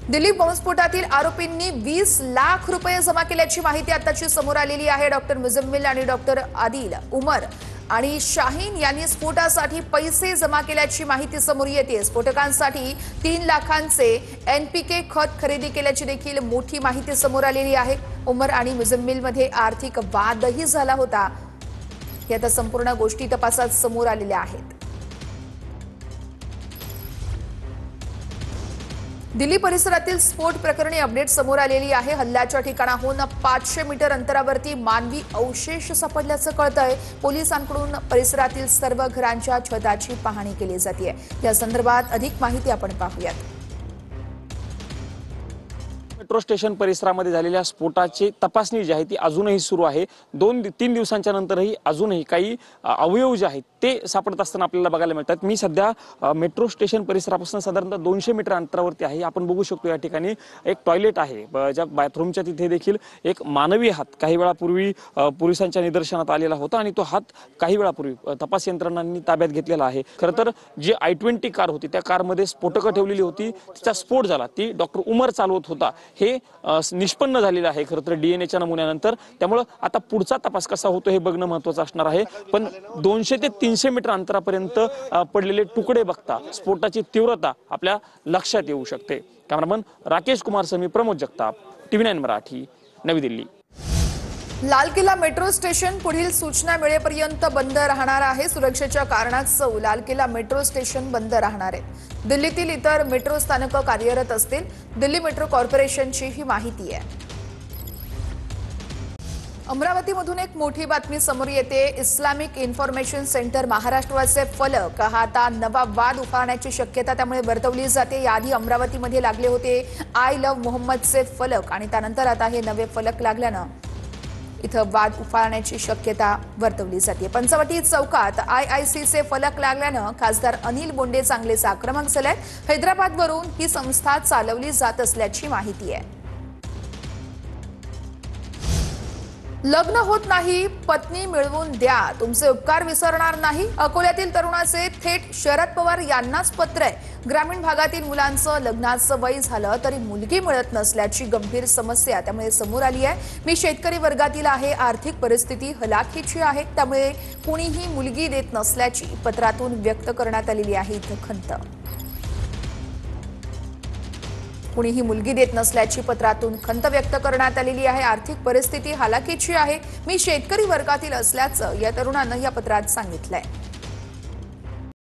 दिल्ली बॉम्बस्फोटातील आरोपींनी 20 लाख रुपये जमा केल्याची माहिती आताची समोर आलेली आहे। डॉक्टर मुझम्मिल आणि डॉक्टर आदिल उमर आणि शाहीन यांनी स्फोटासाठी पैसे जमा केल्याची माहिती समोर येते। स्फोटकांसाठी 3 लाखांचे एनपीके खत खरेदी केल्याची देखील मोठी माहिती समोर आलेली आहे। उमर आणि मुझम्मिल मध्ये आर्थिक वादही झाला होता। या आता संपूर्ण गोष्टी तपासात समोर आलेल्या आहेत। दिल्ली परिसरातील स्फोट प्रकरणी अपडेट समोर आलेली आहे। हल्ल्याच्या ठिकाणाहून 500 मीटर अंतरावरती मानवी अवशेष सापडल्याचं कळतंय। पोलिसांकडून परिसरातील सर्व घरांच्या छताची पाहणी केली जाते। या संदर्भात अधिक माहिती आपण पाहूयात। मेट्रो स्टेशन परिसरामध्ये झालेल्या स्फोटाची तपासणी जी आहे ती अजूनही सुरू आहे। 2-3 दिवसांच्या नंतरही अजूनही काही अवयव जे आहेत ते सापडत असताना आपल्याला बघायला मिळतात। मी सध्या मेट्रो स्टेशन परिसरापासून साधारणतः 200 मीटर अंतरावरती आहे। आपण बघू शकतो या ठिकाणी एक टॉयलेट आहे, ज्या बाथरूमच्या तिथे देखील एक मानवी हात काही वेळापूर्वी पोलिसांच्या निदर्शनात आलेला होता आणि तो हात काही वेळापूर्वी तपास यंत्रणांनी ताब्यात घेतलेला आहे। खरं तर जी i20 कार होती त्या कारमध्ये स्फोटकं ठेवलेली होती, तिचा स्फोट झाला, ती डॉक्टर उमर चालवत होता हे निष्पन्न झालेलं आहे खरं तर डीएनएच्या नमुन्यानंतर। त्यामुळे आता पुढचा तपास कसा होतो हे बघणं महत्त्वाचं असणार आहे। पण 200 ते 300 मीटर अंतरापर्यंत पडलेले तुकडे बघता स्फोटाची तीव्रता आपल्या लक्षात येऊ शकते। कॅमेरामन राकेश कुमार समी, प्रमोद जगताप, TV9 मराठी, नवी दिल्ली। लाल किल्ला मेट्रो स्टेशन पुढील सूचना मिळेपर्यंत बंद राहणार आहे। सुरक्षेच्या कारणास्तव लाल किल्ला मेट्रो स्टेशन बंद राहणार आहे। दिल्लीतील इतर मेट्रो स्थानकं कार्यरत असतील। दिल्ली मेट्रो कॉर्पोरेशनची ही माहिती आहे। अमरावतीमधून एक मोठी बातमी समोर येते। इस्लामिक इन्फॉर्मेशन सेंटर महाराष्ट्राचे फलक हा आता नवा वाद उफाळण्याची शक्यता त्यामुळे वर्तवली जाते। याआधी अमरावतीमध्ये लागले होते आय लव्ह मोहम्मदचे फलक आणि त्यानंतर आता हे नवे फलक लागल्यानं इथं वाद उफाळण्याची शक्यता वर्तवली जाते। पंचवटी चौकात IICचे फलक लागल्यानं खासदार अनिल बोंडे चांगलेच आक्रमक झाले। हैदराबादवरून ही संस्था चालवली जात असल्याची माहिती आहे। लग्न होत नाही, पत्नी मिळवून द्या, तुमचे उपकार विसरणार नाही। अकोल्यातील तरुणाचे थेट शरद पवार यांनाच पत्र आहे। ग्रामीण भागातील मुलांचं लग्नाचं वय झालं तरी मुलगी मिळत नसल्याची गंभीर समस्या त्यामुळे समोर आली आहे। मी शेतकरी वर्गातील आहे, आर्थिक परिस्थिती हलाखीची आहे, त्यामुळे कुणीही मुलगी देत नसल्याची पत्रातून व्यक्त करण्यात आलेली आहे। इथं खंत कुणीही मुलगी देत नसल्याची पत्रातून खंत व्यक्त करण्यात आलेली आहे। आर्थिक परिस्थिती हलाखीची आहे, मी शेतकरी वर्गातील असल्याचं या तरुणानं या पत्रात सांगितलंय।